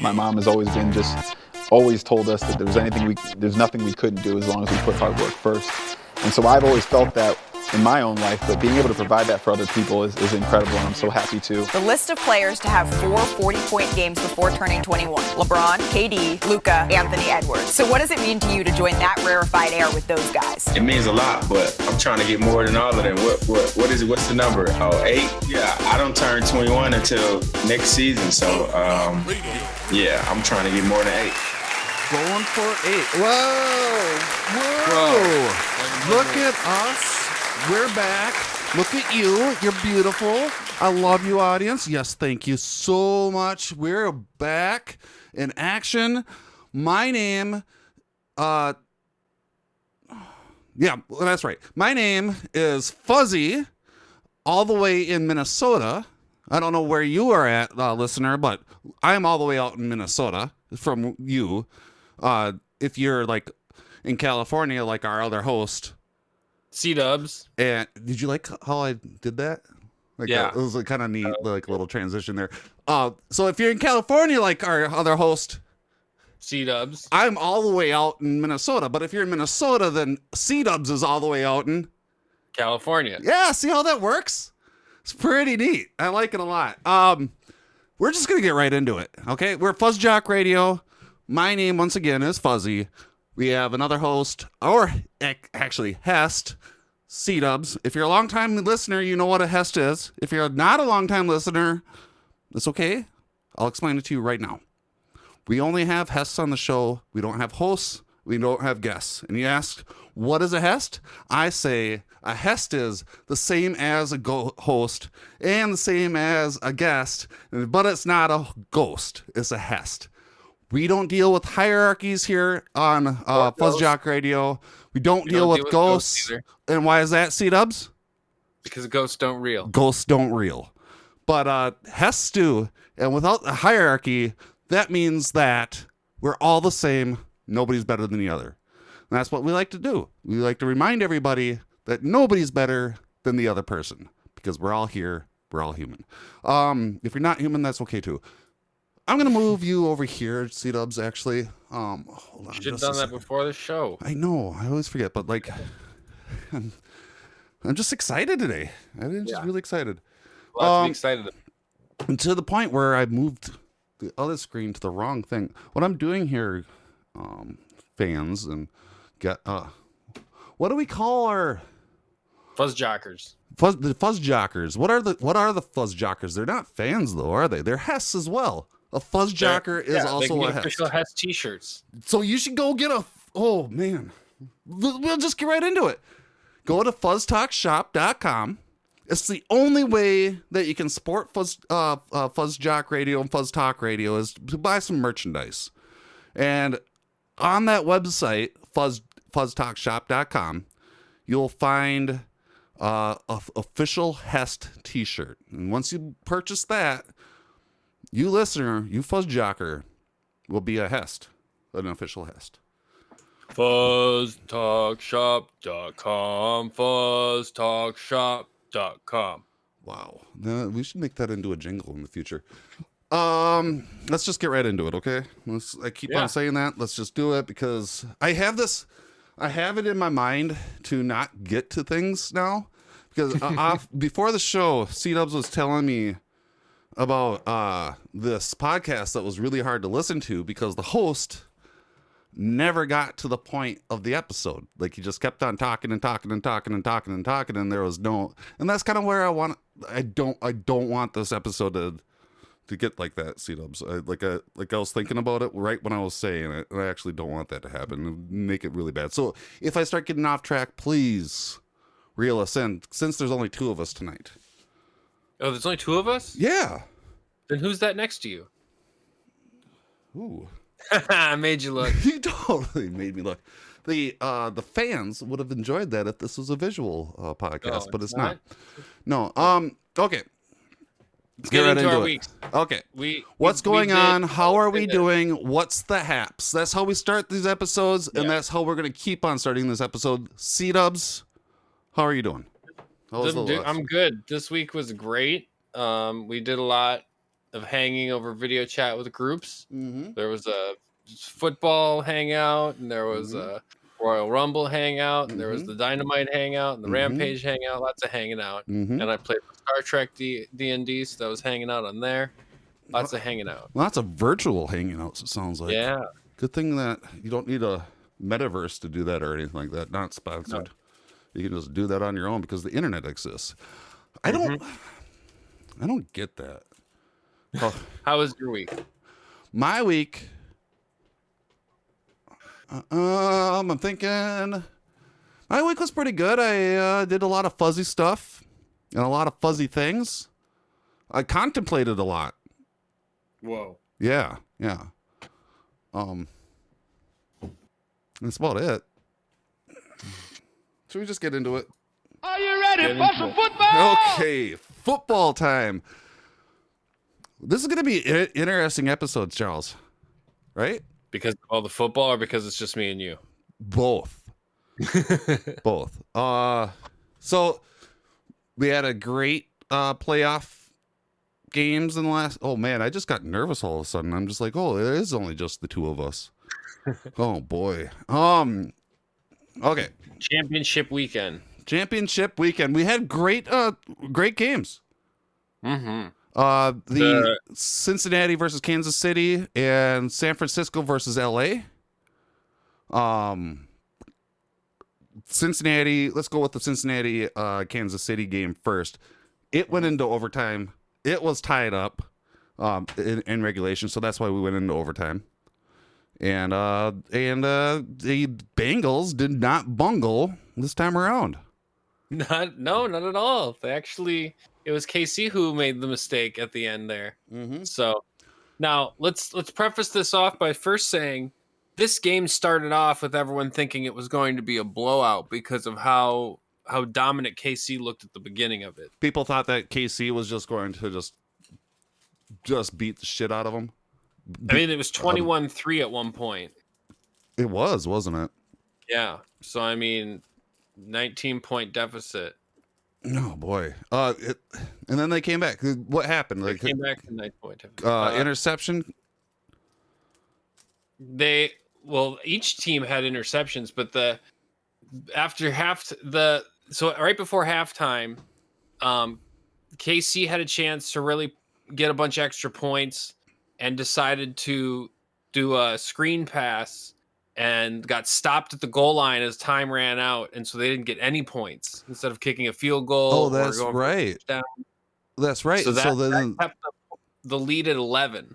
My mom has always told us that there's nothing we couldn't do as long as we put hard work first. And so I've always felt that in my own life, but being able to provide that for other people is incredible, and I'm so happy to. The list of players to have 4 40-point games before turning 21. LeBron, KD, Luca, Anthony Edwards. So what does it mean to you to join that rarefied air with those guys? It means a lot, but I'm trying to get more than all of them. What is it? What's the number? Oh, 8? Yeah, I don't turn 21 until next season, so yeah, I'm trying to get more than 8. Going for 8. Whoa. Look at us. We're back. Look at you. You're beautiful. I love you, audience. Yes, thank you so much. We're back in action. My name, yeah, that's right. My name is Fuzzy, all the way in Minnesota. I don't know where you are at, listener, but I'm all the way out in Minnesota from you. If you're like in California, like our other host, C-dubs. And did you like how I did that? Like, yeah. It was like kind of neat, like a little transition there. So if you're in California, like our other host, C-dubs, I'm all the way out in Minnesota. But if you're in Minnesota, then C-dubs is all the way out in California. Yeah, see how that works? It's pretty neat. I like it a lot. We're just gonna get right into it. Okay, we're FuzzJockRadio. My name once again is Fuzzy. We have another host, or actually Hest, C-dubs. If you're a long-time listener, you know what a Hest is. If you're not a long-time listener, it's okay. I'll explain it to you right now. We only have Hests on the show. We don't have hosts. We don't have guests. And you ask, what is a Hest? I say a Hest is the same as a host and the same as a guest, but it's not a ghost. It's a Hest. We don't deal with hierarchies here on FuzzJockRadio. We don't deal with ghosts. And why is that, C-dubs? Because ghosts don't reel. Ghosts don't reel. But Hests do. And without a hierarchy, that means that we're all the same. Nobody's better than the other. And that's what we like to do. We like to remind everybody that nobody's better than the other person. Because we're all here. We're all human. If you're not human, that's okay too. I'm going to move you over here, C-dubs, actually. Hold on. You should have done that before the show. I know. I always forget, but like, I'm just excited today. I'm just really excited. Lots to be excited about. And to the point where I moved the other screen to the wrong thing. What I'm doing here, fans, and what do we call our FuzzJockers? The FuzzJockers. What are the FuzzJockers? They're not fans though, are they? They're Hests as well. A FuzzJocker is also a Hest. Official Hest t-shirts. So you should go get oh man. We'll just get right into it. Go to FuzzTalkShop.com. It's the only way that you can support FuzzJockRadio and Fuzz Talk Radio is to buy some merchandise. And on that website, FuzzTalkShop.com, you'll find a official Hest t-shirt. And once you purchase that, you listener, you FuzzJocker, will be a Hest, an official Hest. FuzzTalkShop.com, FuzzTalkShop.com. Wow. We should make that into a jingle in the future. Let's just get right into it, okay? I keep on saying that. Let's just do it because I have it in my mind to not get to things now. Because before the show, C-dubs was telling me about this podcast that was really hard to listen to because the host never got to the point of the episode. Like he just kept on talking and talking and talking and talking and talking, and there was no. And that's kind of where I don't want this episode to get like that. C-dubs. Like I was thinking about it right when I was saying it, and I actually don't want that to happen. It'd make it really bad. So if I start getting off track, please reel us in. Since there's only 2 of us tonight. Oh, there's only 2 of us? Yeah. Then who's that next to you? Ooh. I made you look. You totally made me look. The fans would have enjoyed that if this was a visual podcast, but it's not. No. Okay. Let's get into our weeks. Okay. What's going on? How are we doing? What's the haps? That's how we start these episodes, and that's how we're going to keep on starting this episode. C-dubs, how are you doing? I'm good. This week was great. We did a lot. of hanging over video chat with groups. Mm-hmm. There was a football hangout, and there was a Royal Rumble hangout, and there was the Dynamite hangout, and the Rampage hangout. Lots of hanging out. And I played Star Trek D&D, so I was hanging out on there. Lots of hanging out. Lots of virtual hanging outs, it sounds like. Yeah. Good thing that you don't need a metaverse to do that or anything like that. Not sponsored. No. You can just do that on your own because the internet exists. I don't get that. Oh. How was your week? My week, I'm thinking my week was pretty good. I did a lot of fuzzy stuff and a lot of fuzzy things. I contemplated a lot. Whoa. Yeah. That's about it. Should we just get into it? Are you ready for some football? Okay, football time. This is going to be an interesting episode, Charles. Right? Because of all the football, or because it's just me and you? Both. Both. So we had a great playoff games in the last. Oh man, I just got nervous all of a sudden. I'm just like, oh, it is only just the two of us. Oh boy. Okay. Championship weekend. We had great games. The Cincinnati versus Kansas City and San Francisco versus LA. Cincinnati, let's go with the Cincinnati Kansas City game first. It went into overtime. It was tied up in regulation, so that's why we went into overtime. And the Bengals did not bungle this time around. Not at all. It was KC who made the mistake at the end there. So now let's preface this off by first saying this game started off with everyone thinking it was going to be a blowout because of how dominant KC looked at the beginning of it. People thought that KC was just going to just beat the shit out of them. I mean, it was 21-3 at one point. It was, wasn't it? Yeah. So, I mean, 19-point deficit. Oh, boy. And then they came back. What happened? They came back to 9-point deficit. Interception? Each team had interceptions, but right before halftime, KC had a chance to really get a bunch of extra points and decided to do a screen pass and got stopped at the goal line as time ran out, and so they didn't get any points instead of kicking a field goal. Oh, that's right. That's right. So that kept the lead at 11.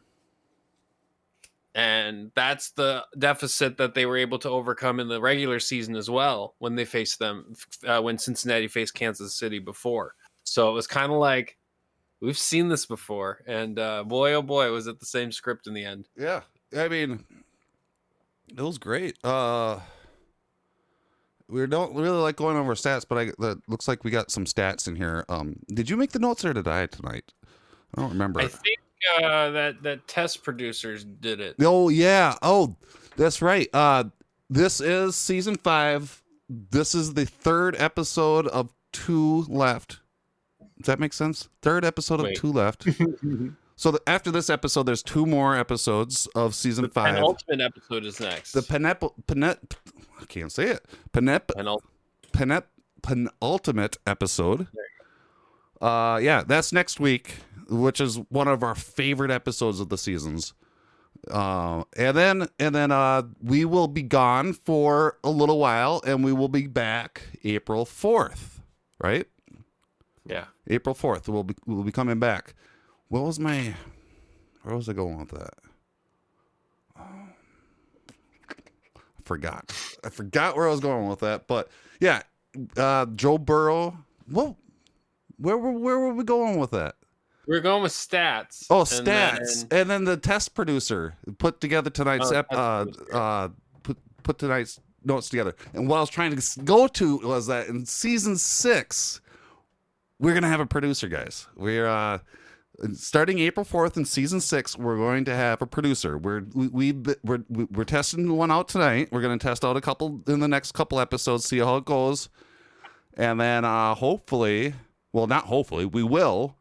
And that's the deficit that they were able to overcome in the regular season as well when they faced them, when Cincinnati faced Kansas City before. So it was kind of like, we've seen this before. And boy, oh boy, was it the same script in the end. Yeah. I mean, it was great. We don't really like going over stats, but that looks like we got some stats in here. Did you make the notes or did I tonight? I don't remember. I think that test producers did it. Oh yeah. Oh, that's right. This is season 5. This is the 3rd episode of 2 left. Does that make sense? 3rd episode of 2 left. So after this episode, there's 2 more episodes of season 5. The penultimate episode is next. I can't say it. Penultimate episode. Yeah, that's next week, which is one of our favorite episodes of the seasons. And then we will be gone for a little while, and we will be back April 4th, right? Yeah, April 4th. We'll be coming back. Where was I going with that? I forgot where I was going with that. But yeah, Joe Burrow. Where were we going with that? We're going with stats. Oh, stats, and then the test producer put together tonight's put tonight's notes together. And what I was trying to go to was that in season 6, we're gonna have a producer, guys. We're starting April 4th in season 6. We're going to have a producer. We're testing one out tonight. We're gonna test out a couple in the next couple episodes, see how it goes, and then we will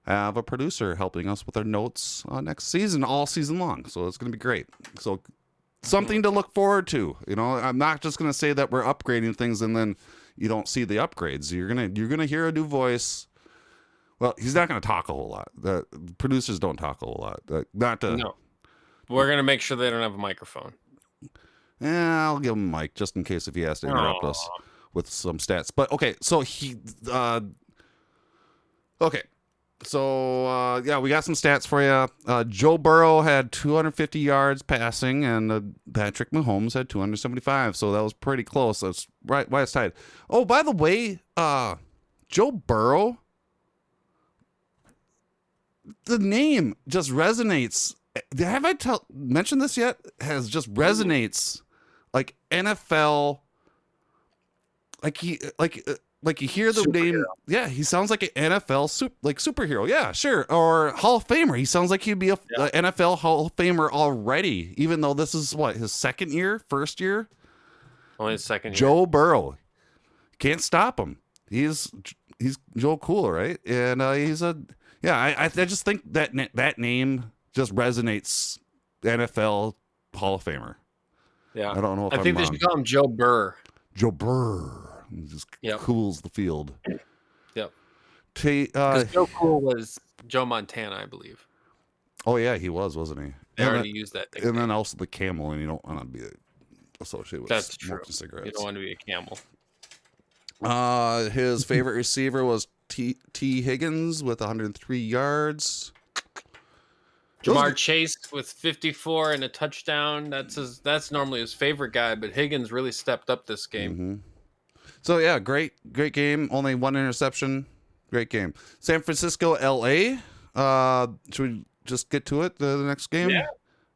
have a producer helping us with our notes next season, all season long. So it's going to be great. So something to look forward to. You know, I'm not just going to say that we're upgrading things and then you don't see the upgrades. You're gonna hear a new voice. Well, he's not going to talk a whole lot. The producers don't talk a whole lot. No. We're going to make sure they don't have a microphone. Yeah, I'll give him a mic just in case if he has to interrupt us with some stats. But okay, so we got some stats for you. Joe Burrow had 250 yards passing, and Patrick Mahomes had 275. So that was pretty close. That's right. Why it's tied. Oh, by the way, Joe Burrow, the name just resonates. Have I mentioned this yet? Has just resonates like NFL. Like you hear the name. Yeah, he sounds like an NFL superhero. Yeah, sure. Or Hall of Famer. He sounds like he'd be a NFL Hall of Famer already, even though this is his first year. Only his second year. Joe Burrow. Can't stop him. He's Joe Cool, right? And I just think that name just resonates. NFL Hall of Famer. Yeah. I don't know if I think they should call him Joe Burr. Joe Burr. He just cools the field. Yep. Because Joe Cool was Joe Montana, I believe. Oh, yeah, he was, wasn't he? They already used that thing. And then also the camel, and you don't want to be associated with smoking cigarettes. You don't want to be a camel. His favorite receiver was T. Higgins with 103 yards. Jamar Chase with 54 and a touchdown. That's normally his favorite guy, but Higgins really stepped up this game. Mm-hmm. So yeah, great game. Only one interception. Great game. San Francisco, LA. Should we just get to it? The next game. Yeah.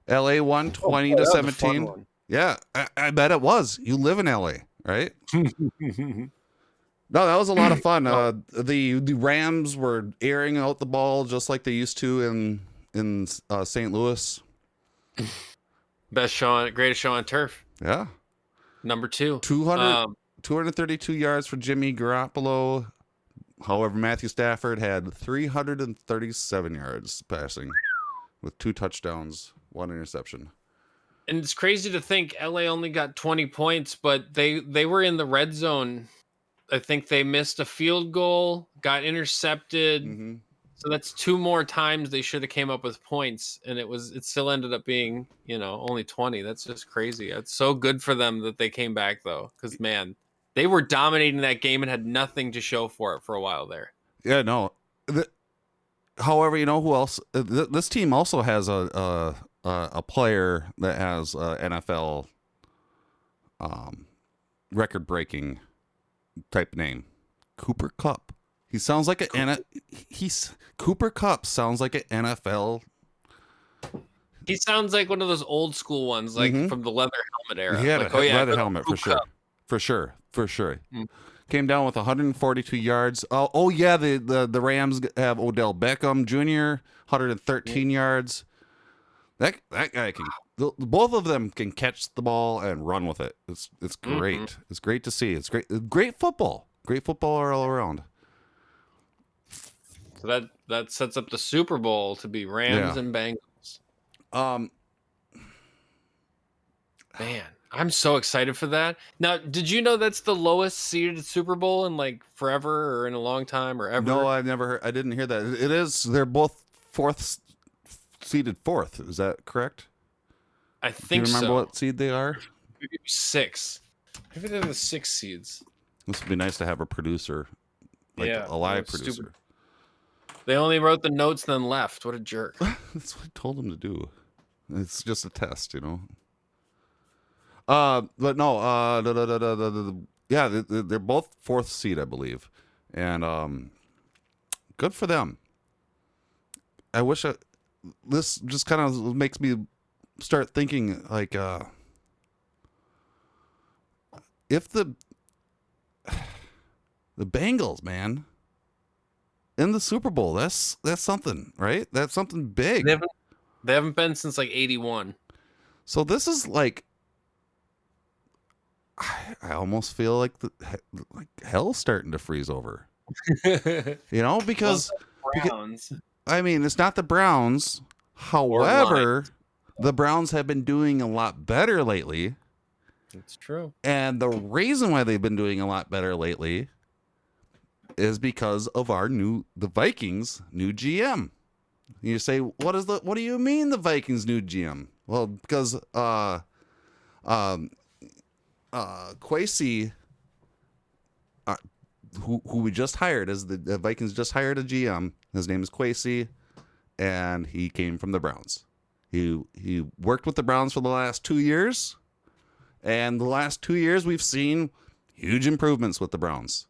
LA won 20-17. Yeah, I bet it was. You live in LA, right? No, that was a lot of fun. The Rams were airing out the ball just like they used to in St. Louis. Greatest show on turf. Yeah. Number 2. 232 yards for Jimmy Garoppolo. However, Matthew Stafford had 337 yards passing with 2 touchdowns, 1 interception. And it's crazy to think LA only got 20 points, but they were in the red zone. I think they missed a field goal, got intercepted. Mm-hmm. So that's 2 more times they should have came up with points, and it still ended up being, only 20. That's just crazy. It's so good for them that they came back though, because man, they were dominating that game and had nothing to show for it for a while there. Yeah, no. However, you know who else? This team also has a player that has NFL record-breaking type name, Cooper Kupp. He sounds like Cooper Kupp sounds like an NFL. He sounds like one of those old school ones, like from the leather helmet era. He had a leather helmet for sure. Came down with 142 yards. Oh yeah, the Rams have Odell Beckham Jr. 113 yards. That guy can. Both of them can catch the ball and run with it. It's great. Mm-hmm. It's great to see. It's great football. Great football all around. So that sets up the Super Bowl to be Rams and Bengals. Man, I'm so excited for that. Now, did you know that's the lowest seeded Super Bowl in like forever or in a long time or ever? No, I didn't hear that. It is. They're both seeded fourth. Is that correct? I think so. Do you remember what seed they are? Maybe 6. Maybe they're the 6 seeds. This would be nice to have a producer, a live producer. Stupid. They only wrote the notes, then left. What a jerk. That's what I told them to do. It's just a test, But no, they're both 4th seed, I believe. And good for them. I wish this just kind of makes me start thinking like if the Bengals, man, in the Super Bowl, that's something, right? That's something big. They haven't been since like 81. So this is like I almost feel like hell's starting to freeze over. Because Browns. I mean, it's not the Browns. However, the Browns have been doing a lot better lately. It's true. And the reason why they've been doing a lot better lately is because of the Vikings' new GM. You say, what do you mean the Vikings' new GM? Well, because Kwesi, who we just hired, as the Vikings just hired a GM. His name is Kwesi, and he came from the Browns. He worked with the Browns for the last 2 years, and the last 2 years we've seen huge improvements with the Browns.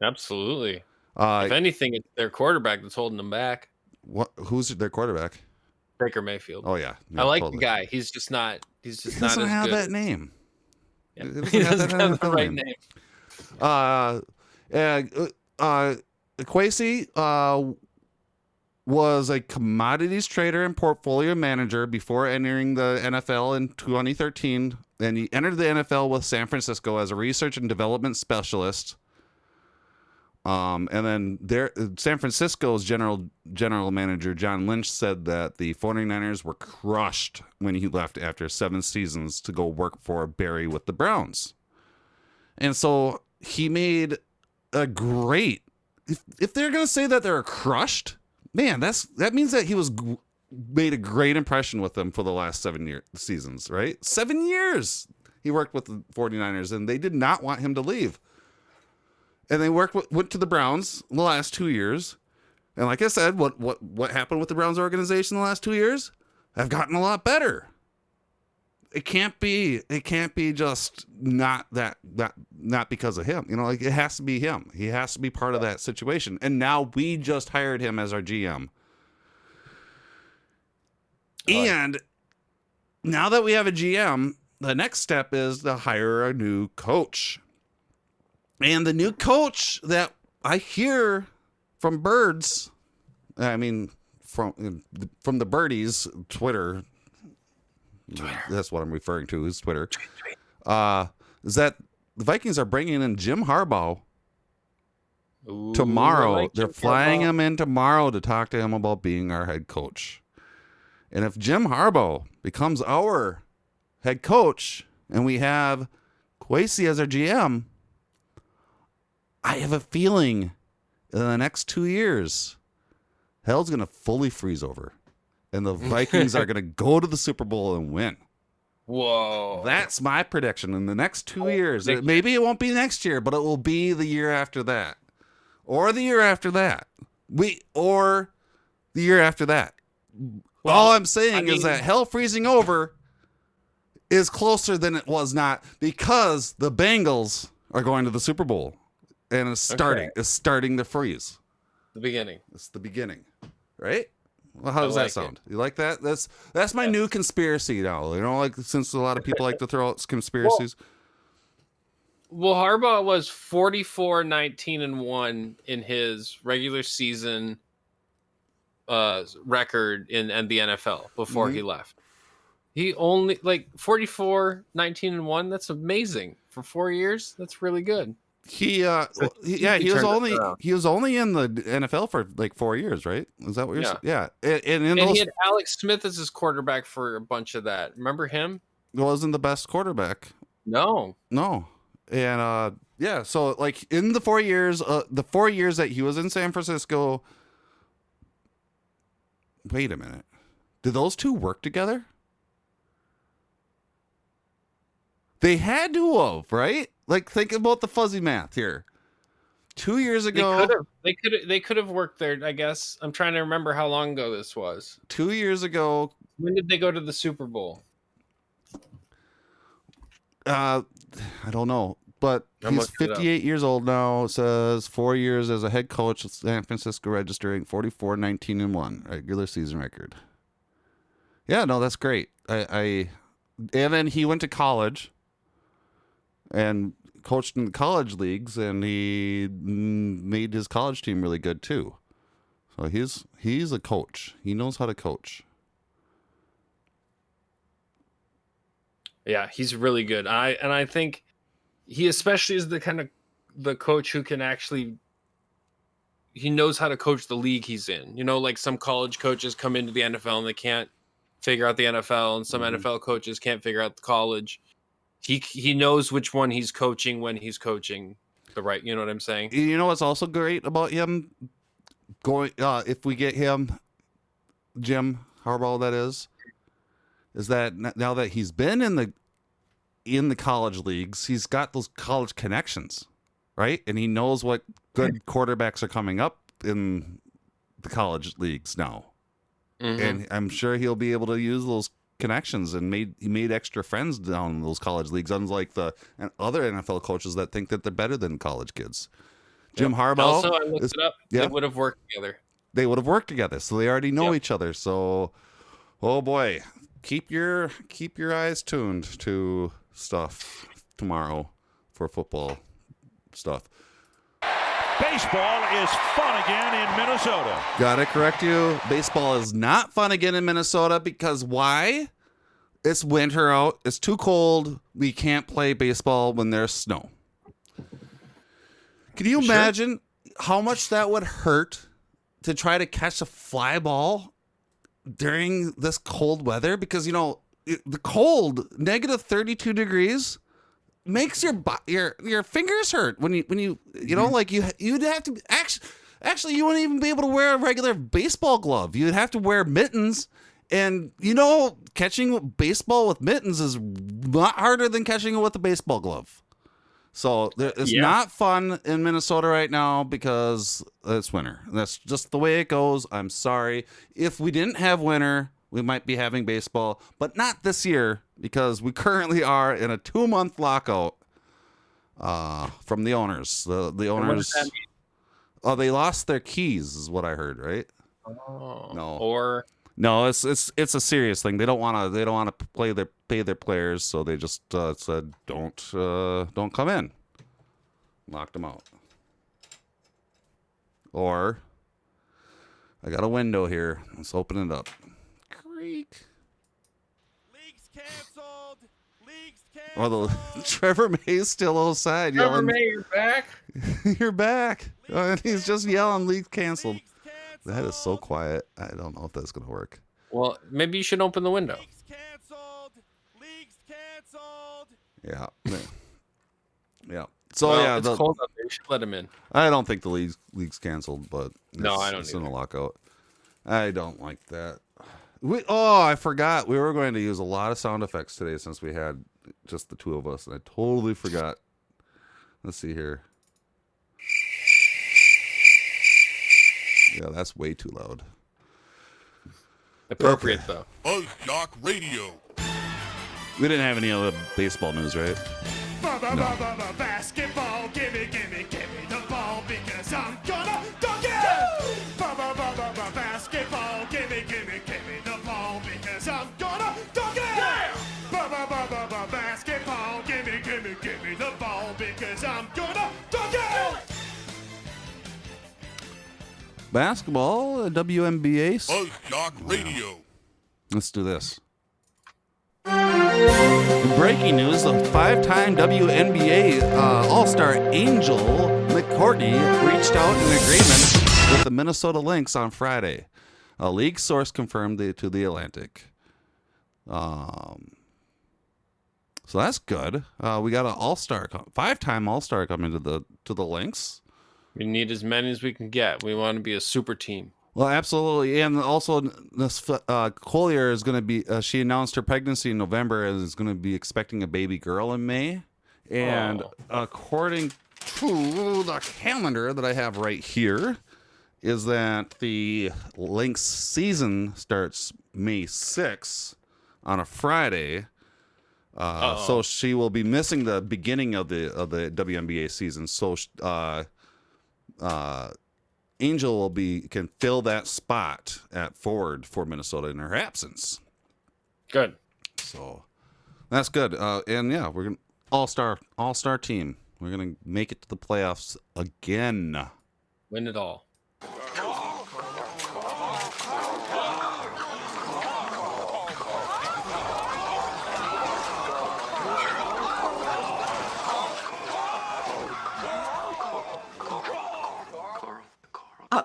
Absolutely. If anything, it's their quarterback that's holding them back. Who's their quarterback? Baker Mayfield. Oh yeah, I like totally. the guy. He's just not. He's just He not doesn't as have good. that name. Yeah. He doesn't have the right name. Kwesi was a commodities trader and portfolio manager before entering the NFL in 2013. And he entered the NFL with San Francisco as a research and development specialist. And then San Francisco's general manager, John Lynch, said that the 49ers were crushed when he left after 7 seasons to go work for Barry with the Browns. And so he made a great, if they're going to say that they're crushed, man, that means that he made a great impression with them for the last 7 seasons, right? 7 years he worked with the 49ers, and they did not want him to leave. And they went to the Browns in the last 2 years. And like I said, what happened with the Browns organization in the last 2 years? Have gotten a lot better. It can't be just not because of him. Like, it has to be him. He has to be part of that situation. And now we just hired him as our GM. And now that we have a GM, the next step is to hire a new coach. And the new coach that I hear from birds, I mean, from the birdies, Twitter, that's what I'm referring to, is Twitter, is that the Vikings are bringing in Jim Harbaugh tomorrow. They're flying him in tomorrow to talk to him about being our head coach. And if Jim Harbaugh becomes our head coach and we have Kwesi as our GM, I have a feeling in the next 2 years, hell's going to fully freeze over. And the Vikings are going to go to the Super Bowl and win. Whoa. That's my prediction. In the next 2 years. Maybe it won't be next year, but it will be the year after that. Or the year after that. Or the year after that. Well, all I'm saying is that hell freezing over is closer than it was not, because the Bengals are going to the Super Bowl. And it's starting. Okay. It's starting to freeze. The beginning. It's the beginning, right? Well, how does that sound? You like that? That's my new conspiracy now. Like, since a lot of people like to throw out conspiracies. Well, Harbaugh was 44-19-1 in his regular season record in the NFL before he left. He only 44-19-1. That's amazing for 4 years. That's really good. He was only in the NFL for 4 years, right? Is that what you're saying? Yeah. And he had Alex Smith as his quarterback for a bunch of that. Remember him? Wasn't the best quarterback. No. And so in the 4 years, that he was in San Francisco. Wait a minute. Did those two work together? They had to have, right? Think about the fuzzy math here. 2 years ago, they could have worked there. I guess I'm trying to remember how long ago this was. 2 years ago. When did they go to the Super Bowl? I don't know, but he's 58 years old now. It says 4 years as a head coach at San Francisco, registering 44-19-1 regular season record. Yeah, no, that's great. And then he went to college and coached in the college leagues, and he made his college team really good too. So he's a coach. He knows how to coach. Yeah, he's really good. I think he especially is the kind of the coach who can actually he knows how to coach the league he's in. You know, like some college coaches come into the NFL and they can't figure out the NFL, and some NFL coaches can't figure out the college. He knows which one he's coaching when he's coaching the right. You know what I'm saying? You know what's also great about him going? If we get him, Jim Harbaugh, that is that now that he's been in the college leagues, he's got those college connections, right? And he knows what good quarterbacks are coming up in the college leagues now. And I'm sure he'll be able to use those connections, and he made extra friends down in those college leagues, unlike the other NFL coaches that think that they're better than college kids. Jim Harbaugh. Also, I looked it up. They would have worked together. They would have worked together, so they already know each other. So, oh boy, keep your eyes tuned to stuff tomorrow for football stuff. Baseball is fun again in Minnesota. Gotta correct you. Baseball is not fun again in Minnesota because why? It's winter out. It's too cold. We can't play baseball when there's snow. Can you imagine how much that would hurt to try to catch a fly ball during this cold weather? Because, you know, the cold, negative 32 degrees, makes your fingers hurt when you know, like you'd have to actually you wouldn't even be able to wear a regular baseball glove. You'd have to wear mittens, and you know, catching baseball with mittens is a lot harder than catching it with a baseball glove. So it's not fun in Minnesota right now because it's winter. That's just the way it goes. I'm sorry. If we didn't have winter, we might be having baseball, but not this year because we currently are in a 2-month lockout from the owners. The owners. What does that mean? Oh, they lost their keys, is what I heard, right? Oh, no, it's a serious thing. They don't want to pay their players, so they just said don't come in. Locked them out. Or I got a window here. Let's open it up. Creek. League's canceled. Oh, Trevor May's still outside yelling. Trevor May, you're back. You're back. And he's just yelling, league canceled. That is so quiet. I don't know if that's going to work. Well, maybe you should open the window. League's canceled. Yeah. Yeah. So, it's cold up there. You should let him in. I don't think the league's canceled, but I don't it's in a lockout. I don't like that. I forgot. We were going to use a lot of sound effects today since we had just the two of us, and I totally forgot. Let's see here. Yeah, that's way too loud. Appropriate, though. FuzzJockRadio. We didn't have any other baseball news, right? No. Basketball, gimme the ball because I'm gonna dunk it! Basketball, gimme the ball because I'm gonna dunk it! Yeah! Basketball, gimme the ball because I'm gonna dunk it! Basketball, WNBA. FuzzJockRadio. Let's do this. Breaking news, the 5-time WNBA All-Star Angel McCourtney reached out in agreement with the Minnesota Lynx on Friday. A league source confirmed to The Atlantic. So that's good. We got an All-Star, 5-time All-Star coming to the Lynx. We need as many as we can get. We want to be a super team. Well, absolutely. And also, Collier is going to be, she announced her pregnancy in November and is going to be expecting a baby girl in May. And according to the calendar that I have right here, is that the Lynx season starts May 6th on a Friday. So she will be missing the beginning of the WNBA season. So, Angel can fill that spot at forward for Minnesota in her absence. Good. So that's good. And yeah, we're gonna all-star team. We're gonna make it to the playoffs again. Win it all.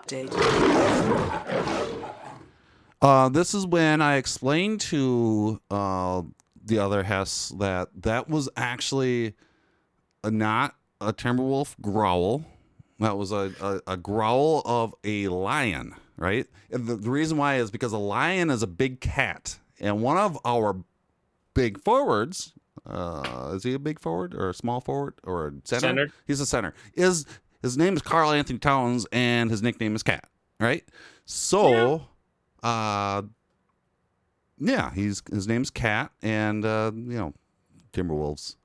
update. This is when I explained to the other Hess that was actually not a Timberwolf growl. That was a growl of a lion, right? And the reason why is because a lion is a big cat. And one of our big forwards, is he a big forward or a small forward or a center? He's a center. His name is Karl Anthony Towns, and his nickname is Cat, right? So, his name's Cat, and Timberwolves,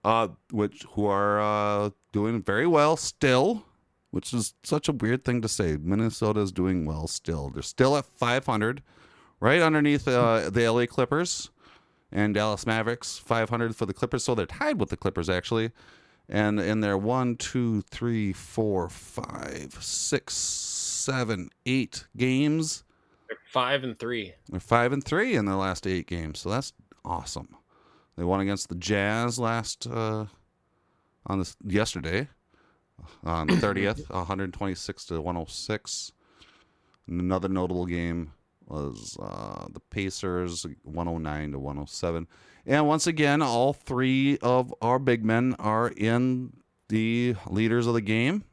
who are doing very well still, which is such a weird thing to say. Minnesota is doing well still. They're still at 500, right underneath the LA Clippers and Dallas Mavericks, 500 for the Clippers. So they're tied with the Clippers, actually. And in their 1, 2, 3, 4, 5, 6, 7, 8 games, They're 5-3. they're 5-3 in their last 8 games. So that's awesome. They won against the Jazz yesterday on the 30th, 126-106. Another notable game was the Pacers, 109-107. And once again, all 3 of our big men are in the leaders of the game.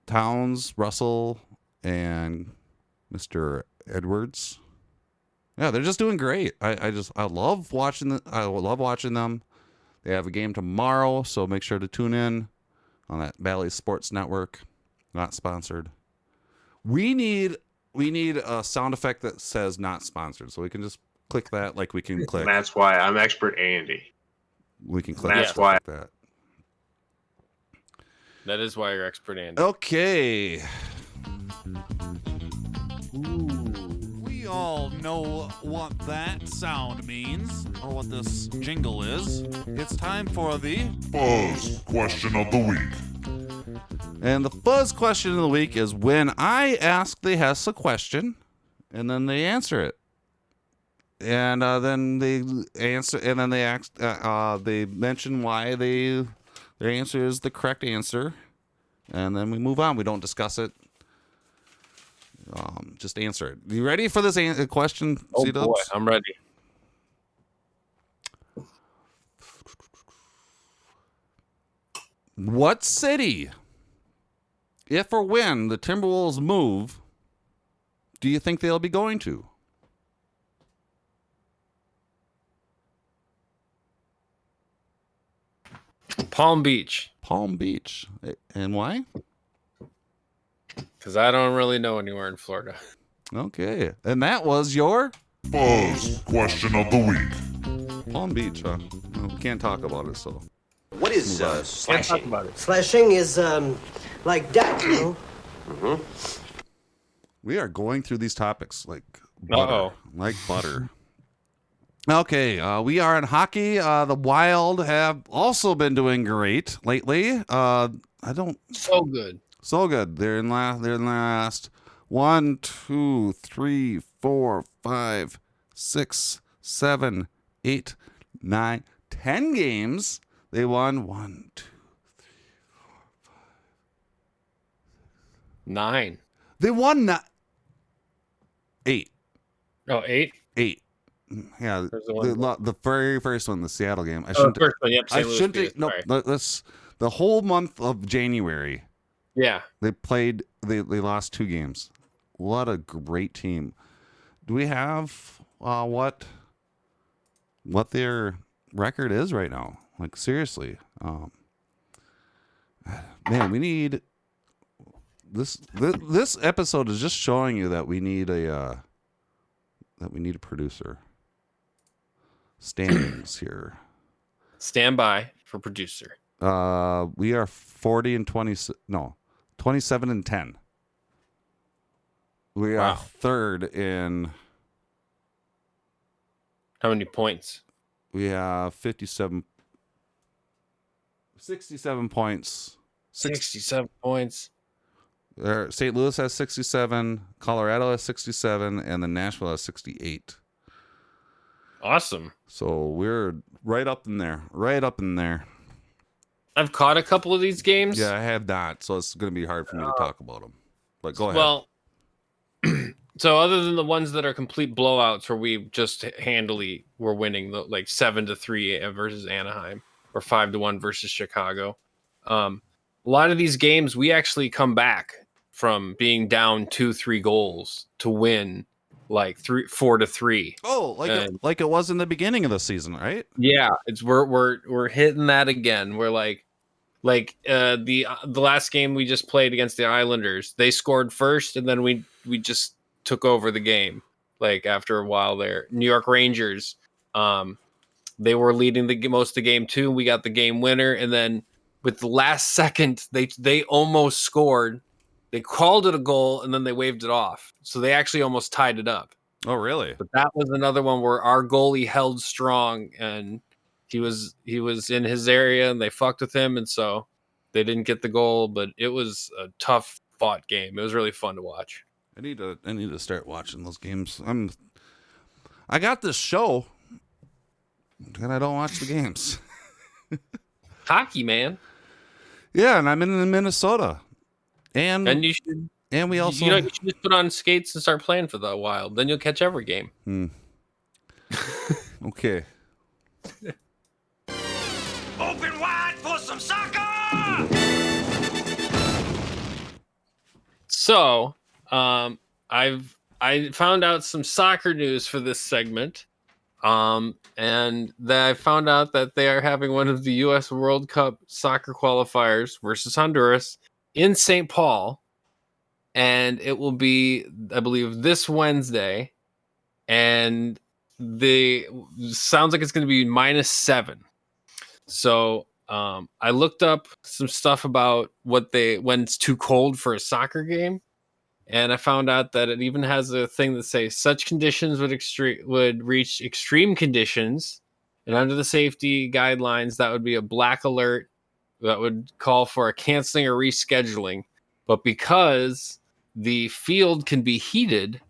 Towns, Russell, and Mr. Edwards. Yeah, they're just doing great. I love watching them. They have a game tomorrow, so make sure to tune in on that Valley Sports Network. Not sponsored. We need a sound effect that says not sponsored, so we can just click that like we can click. And that's why I'm expert Andy. We can click. That's why. Like that. That is why you're expert, Andy. Okay. We all know what that sound means, or what this jingle is. It's time for the Fuzz Question of the Week. And the fuzz question of the week is when I ask the Hess a question, and then they answer it. And then they answer, and then they mention why their answer is the correct answer, and then we move on. We don't discuss it. Just answer it. You ready for this question? Oh boy, I'm ready. What city, if or when the Timberwolves move, do you think they'll be going to? Palm Beach. Palm Beach. And why? Because I don't really know anywhere in Florida. Okay. And that was your Fuzz Question of the Week. Palm Beach, huh? Well, we can't talk about it, so. What is slashing? Talk about it. Slashing is like that, you know? Mm-hmm. We are going through these topics like butter. Uh-oh. Like butter. Okay, we are in hockey. The Wild have also been doing great lately. So good. So good. They're in last 1, 2, 3, 4, 5, 6, 7, 8, 9, 10 games. They won 1, 2, 3, 4, 5. 9. They won 8. Oh, 8? 8. Yeah, the very first one, the Seattle game. First one, yep. I shouldn't. No, that's the whole month of January. Yeah. They played. They lost 2 games. What a great team. Do we have what their record is right now? Like seriously, man, we need this. This episode is just showing you that we need a producer. Standings here. Stand by for producer. We are 27-10. We are third in. How many points? We have 67 points. 67 points. St. Louis has 67, Colorado has 67, and then Nashville has 68. Awesome. So we're right up in there. Right up in there. I've caught a couple of these games. Yeah, I have not, so it's going to be hard for me to talk about them. But go ahead. Well, so other than the ones that are complete blowouts where we just handily were winning, like 7-3 versus Anaheim or 5-1 versus Chicago, a lot of these games we actually come back from being down 2-3 goals to win like 4-3. Oh, like it was in the beginning of the season, right? Yeah, it's we're hitting that again. We're like the last game we just played against the Islanders, they scored first, and then we just took over the game. Like after a while, there, New York Rangers, they were leading most of the game too. We got the game winner, and then with the last second, they almost scored. They called it a goal, and then they waved it off. So they actually almost tied it up. Oh, really? But that was another one where our goalie held strong, and he was in his area, and they fucked with him, and so they didn't get the goal. But it was a tough fought game. It was really fun to watch. I need to start watching those games. I got this show, and I don't watch the games. Hockey, man. Yeah, and I'm in Minnesota, and you should. And we also, you should just put on skates and start playing for the Wild. Then you'll catch every game. Okay. Open wide for some soccer! So, I found out some soccer news for this segment, and I found out that they are having one of the U.S. World Cup soccer qualifiers versus Honduras in St. Paul, and it will be, I believe, this Wednesday, and sounds like it's going to be -7. So I looked up some stuff about when it's too cold for a soccer game, and I found out that it even has a thing that says such conditions would reach extreme conditions, and under the safety guidelines, that would be a black alert that would call for a canceling or rescheduling. But because the field can be heated,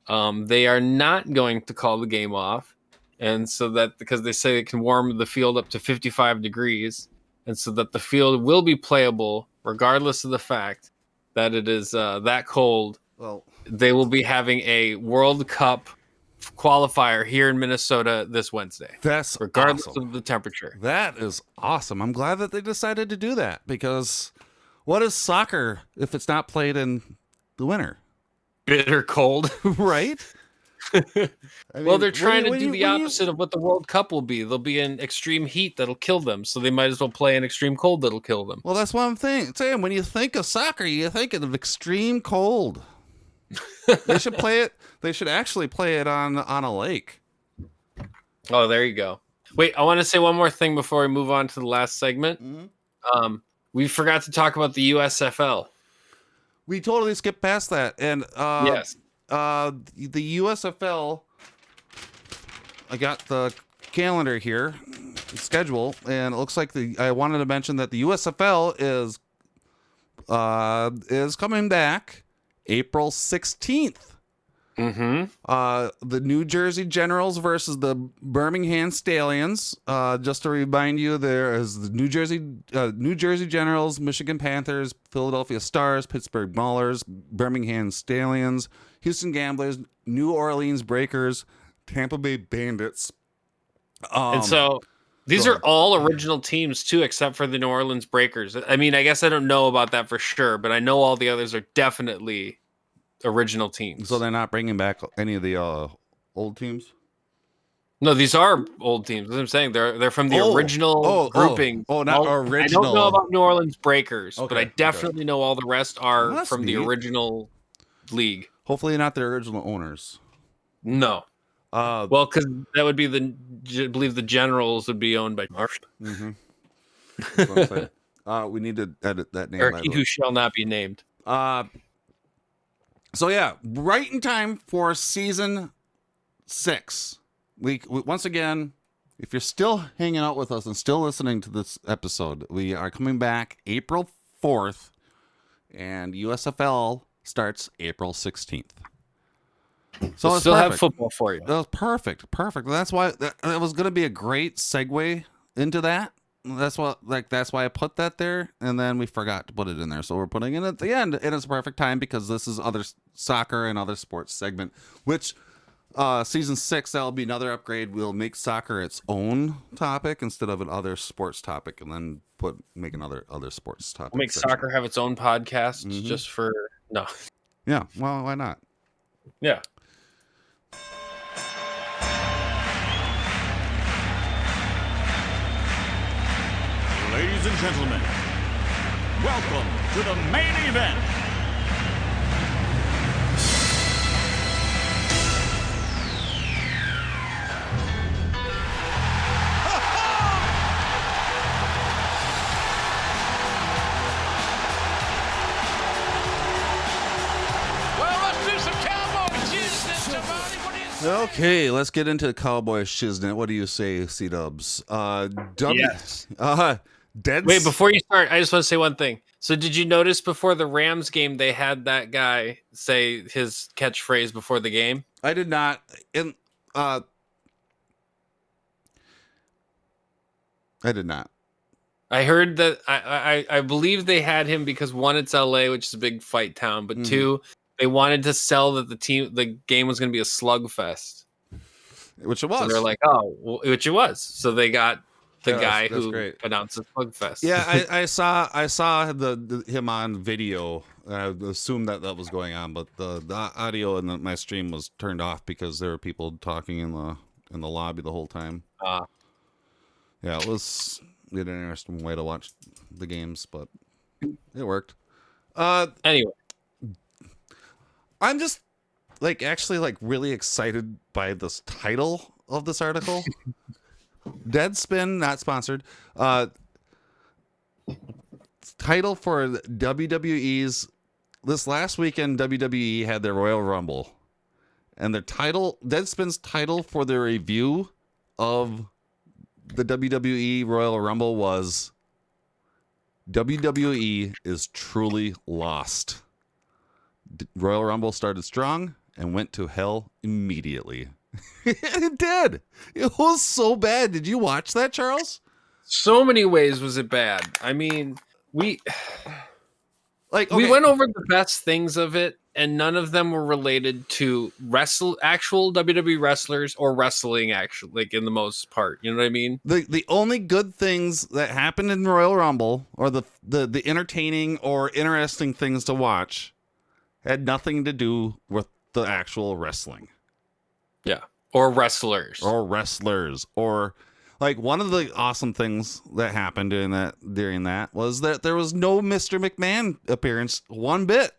they are not going to call the game off. And so that, because they say it can warm the field up to 55 degrees, and so that the field will be playable regardless of the fact that it is that cold. Well, they will be having a World Cup qualifier here in Minnesota this Wednesday. That's regardless awesome. of the temperature. That is awesome. I'm glad that they decided to do that, because what is soccer if it's not played in the winter? Bitter cold. Right? I mean, well, they're trying to do the opposite of what the World Cup will be. They'll be in extreme heat that'll kill them, so they might as well play in extreme cold that'll kill them. Well, that's what I'm saying. When you think of soccer, you think of extreme cold. They should play it. They should actually play it on a lake. Oh, there you go. Wait, I want to say one more thing before we move on to the last segment. Mm-hmm. We forgot to talk about the USFL. We totally skipped past that, and yes. The USFL, I got the calendar here, the schedule, and it looks like I wanted to mention that the USFL is coming back April 16th. Mm-hmm. The New Jersey Generals versus the Birmingham Stallions. Just to remind you, there is the New Jersey Generals, Michigan Panthers, Philadelphia Stars, Pittsburgh Maulers, Birmingham Stallions, Houston Gamblers, New Orleans Breakers, Tampa Bay Bandits. And so these are all original teams too, except for the New Orleans Breakers. I mean, I guess I don't know about that for sure, but I know all the others are definitely original teams. So they're not bringing back any of the old teams? No, these are old teams. As I'm saying, they're from the original grouping. Not original. I don't know about New Orleans Breakers, but I definitely know all the rest are from the original league. Hopefully not the original owners. No. Well, because that would be I believe the Generals would be owned by Marshall. Mm-hmm. That's what I'm saying. We need to edit that name. Or he who shall not be named. So yeah, right in time for season 6. We once again, if you're still hanging out with us and still listening to this episode, we are coming back April 4th, and USFL starts April 16th. So we'll still have football for you. That was perfect. That's why that was going to be a great segue into that. that's why I put that there, and then we forgot to put it in there, so we're putting it at the end, and it's a perfect time because this is other soccer and other sports segment, which season 6 that'll be another upgrade. We'll make soccer its own topic instead of an other sports topic, and then make another other sports topic. We'll make soccer have its own podcast just for no. Yeah, well, why not? Yeah. Ladies and gentlemen, welcome to the main event. Okay, let's get into Cowboy Shiznit. What do you say, C-Dubs? Yes. Wait, before you start, I just want to say one thing. So did you notice before the Rams game, they had that guy say his catchphrase before the game? I did not. I did not. I heard that I believe they had him because one, it's LA, which is a big fight town, but two, they wanted to sell that the game was going to be a slugfest, which it was. So they're like, which it was. So they got the guy who announced the slugfest. Yeah, I saw him on video. I assumed that was going on, but the audio in my stream was turned off because there were people talking in the lobby the whole time. Yeah, it was an interesting way to watch the games, but it worked. Anyway. I'm just actually really excited by this title of this article. Deadspin, not sponsored. Title for WWE's this last weekend. WWE had their Royal Rumble, and their title, Deadspin's title for their review of the WWE Royal Rumble was WWE is truly lost. Royal Rumble started strong and went to hell immediately. It did. It was so bad. Did you watch that, Charles? So many ways was it bad. I mean, we went over the best things of it, and none of them were related to actual WWE wrestlers or wrestling, actually, in the most part. You know what I mean? The only good things that happened in Royal Rumble, or the entertaining or interesting things to watch, had nothing to do with the actual wrestling. Yeah. Or wrestlers. Or one of the awesome things that happened during that was that there was no Mr. McMahon appearance one bit.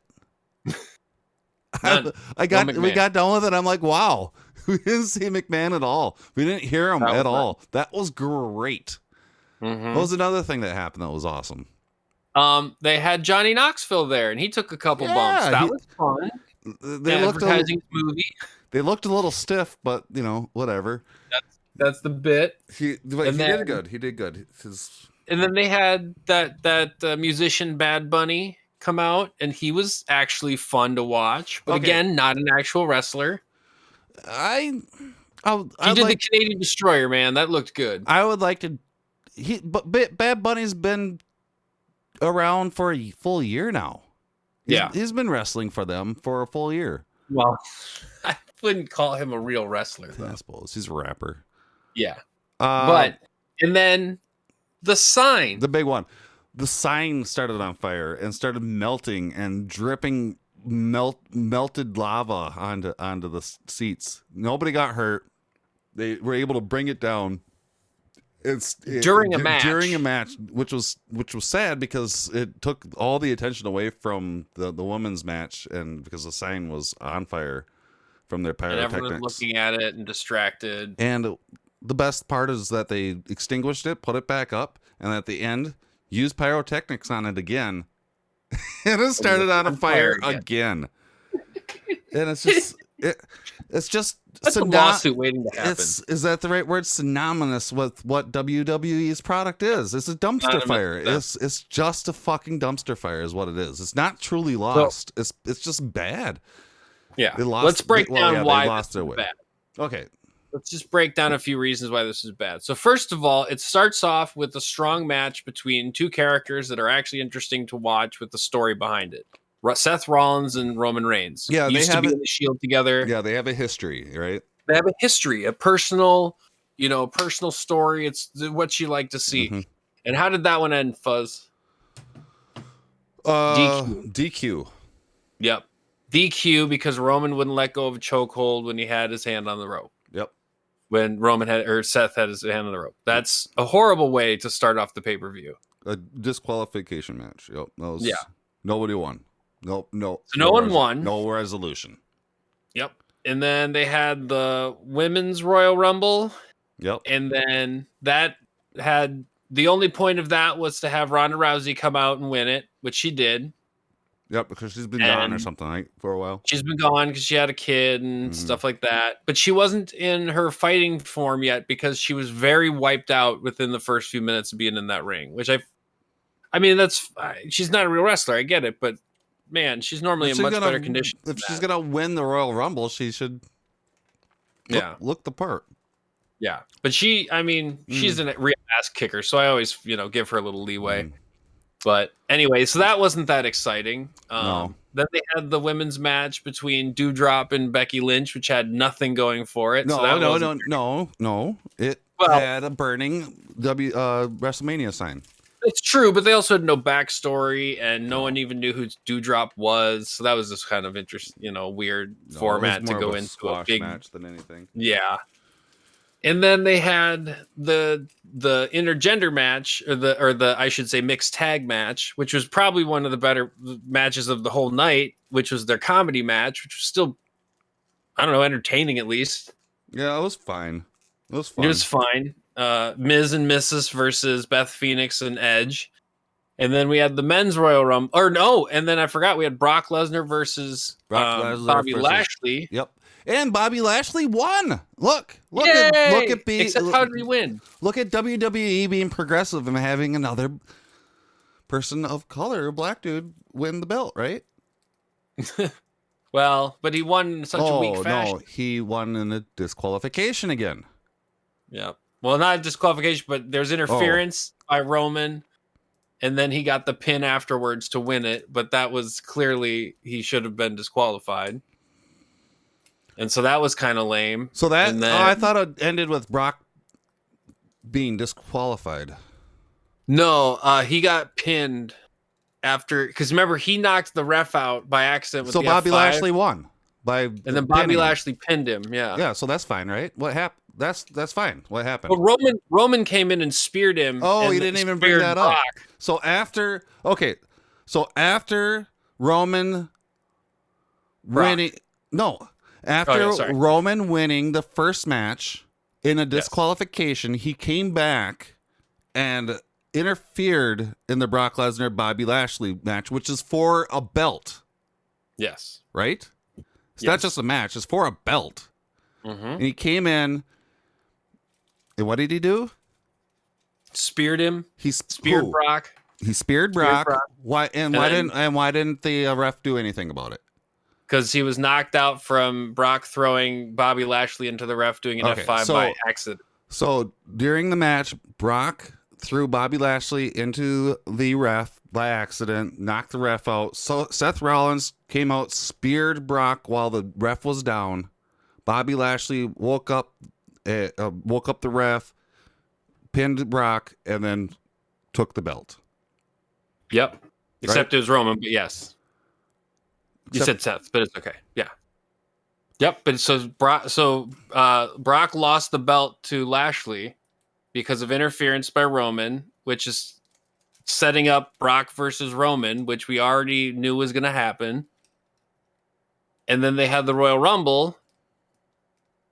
We got done with it. I'm like, wow, we didn't see McMahon at all. We didn't hear him at all. That was great. Mm-hmm. That was another thing that happened that was awesome. They had Johnny Knoxville there, and he took a couple bumps. That was fun. They looked a little stiff, but whatever. That's the bit. He did good. He did good. And then they had that musician Bad Bunny come out, and he was actually fun to watch. But again, not an actual wrestler. He did the Canadian Destroyer, man. That looked good. I would like to. But Bad Bunny's been around for a full year now. He's been wrestling for them for a full year. Well, I wouldn't call him a real wrestler, though. I suppose he's a rapper. Yeah. And then the sign. The big one. The sign started on fire and started melting and dripping melted lava onto the seats. Nobody got hurt. They were able to bring it down. During a match, which was sad because it took all the attention away from the women's match, and because the sign was on fire from their pyrotechnics. And everyone looking at it and distracted. And the best part is that they extinguished it, put it back up, and at the end used pyrotechnics on it again, and it started on fire again. And it's just it's just that's a lawsuit waiting to happen. Is that the right word? Synonymous with what WWE's product is. It's a dumpster fire. It's just a fucking dumpster fire is what it is. It's not truly lost. It's just bad. Yeah. Let's break down why they lost their way. Bad. Okay. let's just break down a few reasons why this is bad. So first of all, it starts off with a strong match between two characters that are actually interesting to watch with the story behind it. Seth Rollins and Roman Reigns. Yeah, used to be in the Shield together. Yeah, they have a history, right? They have a history, a personal story. It's what you like to see. Mm-hmm. And how did that one end, Fuzz? DQ. Yep. DQ because Roman wouldn't let go of a chokehold when he had his hand on the rope. Yep. When Seth had his hand on the rope. That's a horrible way to start off the pay-per-view. A disqualification match. Yep. Nobody won. No. So no one won. No resolution. Yep. And then they had the Women's Royal Rumble. Yep. And then that had the only point of that was to have Ronda Rousey come out and win it, which she did. Yep, because she's been gone or something, right, for a while. She's been gone because she had a kid and stuff like that. But she wasn't in her fighting form yet because she was very wiped out within the first few minutes of being in that ring. Which she's not a real wrestler. I get it, but man, she's normally in much better condition. If she's gonna win the Royal Rumble, she should look the part. Yeah, but she's a real ass kicker, so I always give her a little leeway. But anyway, so that wasn't that exciting. No. Then they had the women's match between Doudrop and Becky Lynch, which had nothing going for it. No. It had a burning WrestleMania sign. It's true, but they also had no backstory, and no one even knew who Doudrop was. So that was just kind of interesting, weird format to go into a big match than anything. Yeah. And then they had the intergender match, or the I should say mixed tag match, which was probably one of the better matches of the whole night, which was their comedy match, which was still, I don't know, entertaining at least. Yeah, it was fine. It was fine. Miz and Mrs. versus Beth Phoenix and Edge. And then we had the men's Royal Rumble. And then I forgot we had Brock Lesnar versus Bobby Lashley. Yep. And Bobby Lashley won. Look Yay! at Except how did he win? Look at WWE being progressive and having another person of color, a black dude, win the belt, right? Well, but he won in such a weak fashion. No, he won in a disqualification again. Yeah. Well, not a disqualification, but there's interference by Roman, and then he got the pin afterwards to win it, but that was clearly he should have been disqualified. And so that was kind of lame. So I thought it ended with Brock being disqualified. No, he got pinned after, because remember he knocked the ref out by accident. With so the Bobby F5, Lashley won and then Bobby Lashley pinned him. Yeah. Yeah. So that's fine, right? What happened? That's fine. What happened? Well, Roman came in and speared him. Oh, he didn't even bring that up. So after Roman winning, Roman winning the first match in a disqualification, he came back and interfered in the Brock Lesnar Bobby Lashley match, which is for a belt. Yes. Right? It's not just a match, it's for a belt. Mm-hmm. And he came in, and what did he do? Speared him. He speared Brock. He speared Brock. Why didn't the ref do anything about it? Because he was knocked out from Brock throwing Bobby Lashley into the ref doing an F5 by accident. So during the match, Brock threw Bobby Lashley into the ref by accident, knocked the ref out. So Seth Rollins came out, speared Brock while the ref was down. Bobby Lashley woke up the ref, pinned Brock, and then took the belt. Yep. Except it was Roman, but yes. You said Seth, but it's okay. Yeah. Yep. But Brock lost the belt to Lashley because of interference by Roman, which is setting up Brock versus Roman, which we already knew was going to happen. And then they had the Royal Rumble,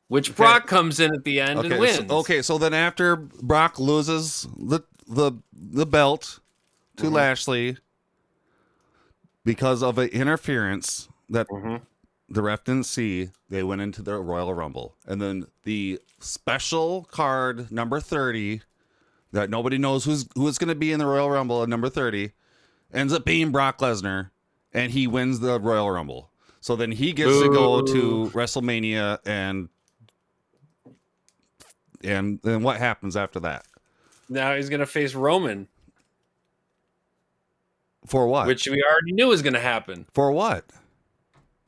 which Brock comes in at the end and wins. So then after Brock loses the belt to Lashley because of an interference that the ref didn't see, they went into the Royal Rumble. And then the special card number 30 that nobody knows who is going to be in the Royal Rumble at number 30 ends up being Brock Lesnar, and he wins the Royal Rumble. So then he gets to go to WrestleMania and And then what happens after that? Now he's gonna face Roman. For what? Which we already knew was gonna happen. For what?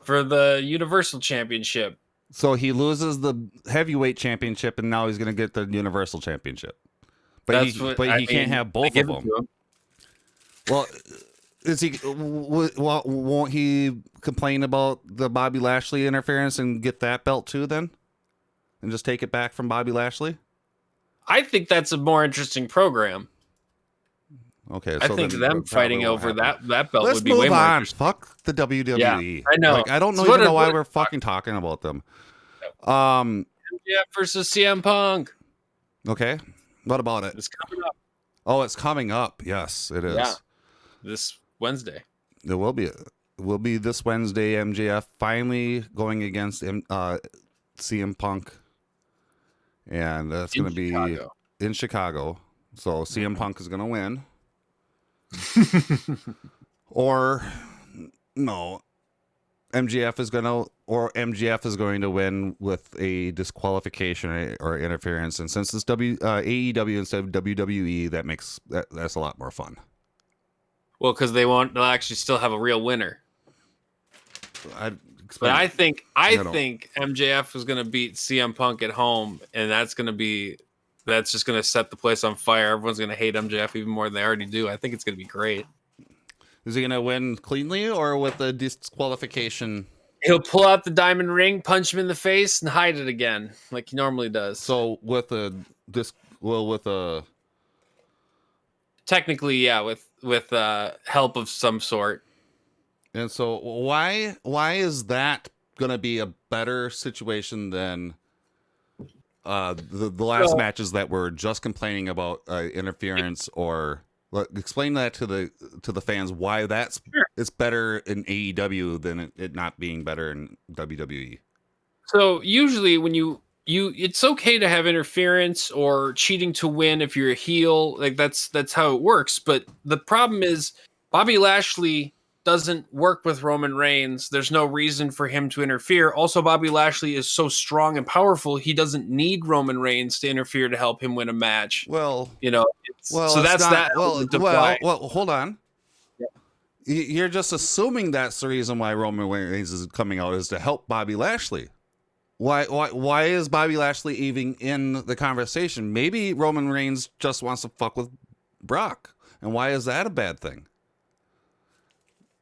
For the Universal Championship. So he loses the heavyweight championship, and now he's going to get the Universal Championship. But he can't have both of them. Well, won't he complain about the Bobby Lashley interference and get that belt too then? And just take it back from Bobby Lashley? I think that's a more interesting program. Okay, I think them fighting over that belt Let's would be way move more on. interesting. Fuck the WWE. Yeah, I know. Like, I don't even know why we're fucking talking about them. MJF versus CM Punk. Okay. What about it? It's coming up. Oh, it's coming up. Yes, it is. Yeah. This Wednesday. It will be. It will be this Wednesday. MJF finally going against CM Punk, and that's going to be in Chicago. So CM Punk is going to win. Or no, MJF is going to win with a disqualification or interference. And since it's AEW instead of WWE, that's a lot more fun. Well, because they'll actually still have a real winner. But I think MJF is going to beat CM Punk at home, and that's just going to set the place on fire. Everyone's going to hate MJF even more than they already do. I think it's going to be great. Is he going to win cleanly or with a disqualification? He'll pull out the diamond ring, punch him in the face, and hide it again, like he normally does. So technically, yeah, with help of some sort. And so why is that going to be a better situation than the last matches that were just complaining about interference? Or explain that to the fans why it's better in AEW than it not being better in WWE. So usually when it's okay to have interference or cheating to win if you're a heel, like that's how it works. But the problem is Bobby Lashley doesn't work with Roman Reigns. There's no reason for him to interfere. Also, Bobby Lashley is so strong and powerful, he doesn't need Roman Reigns to interfere to help him win a match. Well, hold on. Yeah. You're just assuming that's the reason why Roman Reigns is coming out is to help Bobby Lashley. Why is Bobby Lashley even in the conversation? Maybe Roman Reigns just wants to fuck with Brock. And why is that a bad thing?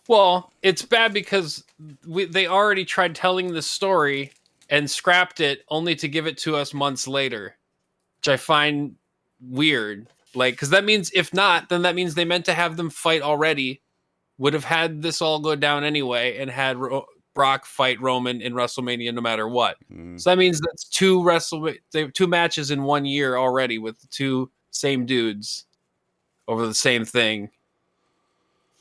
Well, it's bad because they already tried telling the story and scrapped it only to give it to us months later, which I find weird. Like, because that means if not, then that means they meant to have them fight already, would have had this all go down anyway, and had Brock fight Roman in WrestleMania no matter what. So that means that's two matches in 1 year already with the two same dudes over the same thing.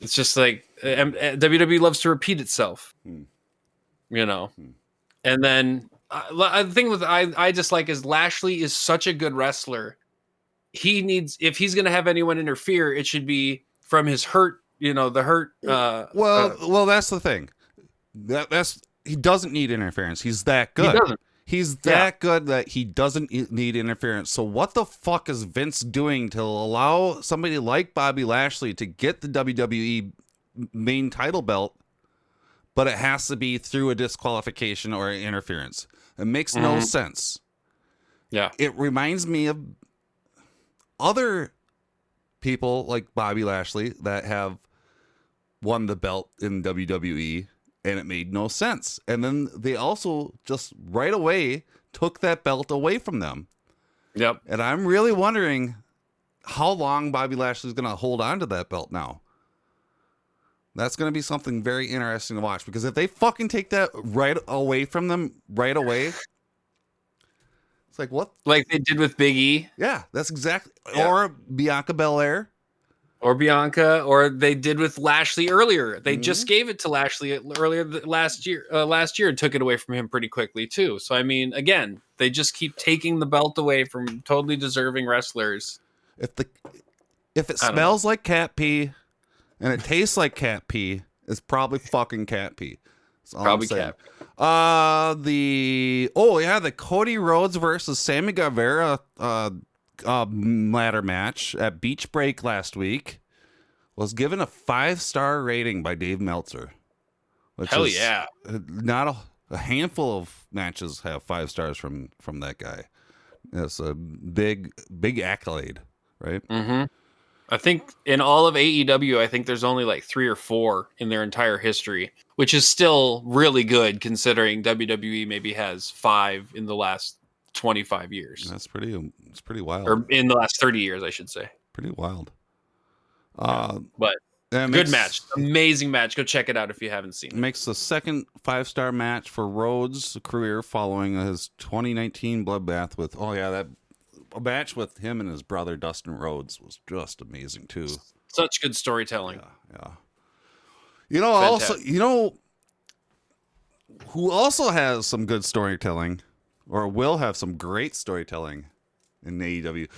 It's just like WWE loves to repeat itself, you know. And then the thing with I just like is Lashley is such a good wrestler. If he's going to have anyone interfere, it should be from his hurt, the hurt. Well, that's the thing. He doesn't need interference. He's that good. He's that good that he doesn't need interference. So what the fuck is Vince doing to allow somebody like Bobby Lashley to get the WWE main title belt, but it has to be through a disqualification or interference? It makes no sense. Yeah. It reminds me of other people like Bobby Lashley that have won the belt in WWE, and it made no sense. And then they also just right away took that belt away from them. Yep. And I'm really wondering how long Bobby Lashley's going to hold on to that belt now. That's going to be something very interesting to watch, because if they fucking take that right away from them right away, it's like, what? Like they did with Big E? Yeah, that's exactly. Yeah. Or Bianca Belair. Or Bianca, or they did with Lashley earlier. They just gave it to Lashley earlier last year and took it away from him pretty quickly too. So I mean, again, they just keep taking the belt away from totally deserving wrestlers. If it smells like cat pee and it tastes like cat pee, it's probably fucking cat pee. That's all Probably I'm saying. cap. The Cody Rhodes versus Sammy Guevara ladder match at Beach Break last week was given a 5-star rating by Dave Meltzer. Hell yeah! Not a handful of matches have 5 stars from that guy. It's a big accolade, right? Mm-hmm. I think in all of AEW, I think there's only like 3 or 4 in their entire history, which is still really good considering WWE maybe has 5 in the last 25 years. It's pretty wild. Or in the last 30 years, I should say. Pretty wild. But good match. Amazing match. Go check it out if you haven't seen it. Makes the second 5-star match for Rhodes' career following his 2019 bloodbath with, a match with him and his brother Dustin Rhodes was just amazing too. Such good storytelling. Yeah. Also, who also has some good storytelling, or will have some great storytelling in AEW.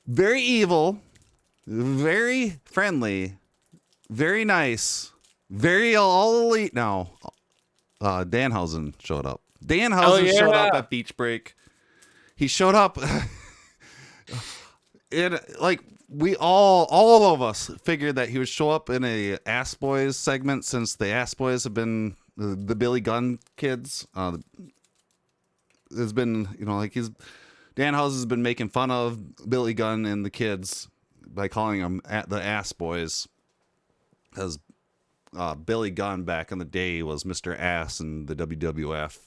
Very evil, very friendly, very nice, very all elite now. Danhausen showed up. Showed up at Beach Break. He showed up in, like, we all of us figured that he would show up in a Ass Boys segment, since the Ass Boys have been the Billy Gunn kids. There's been, Danhausen's been making fun of Billy Gunn and the kids by calling them the Ass Boys, because Billy Gunn back in the day was Mr. Ass in the WWF.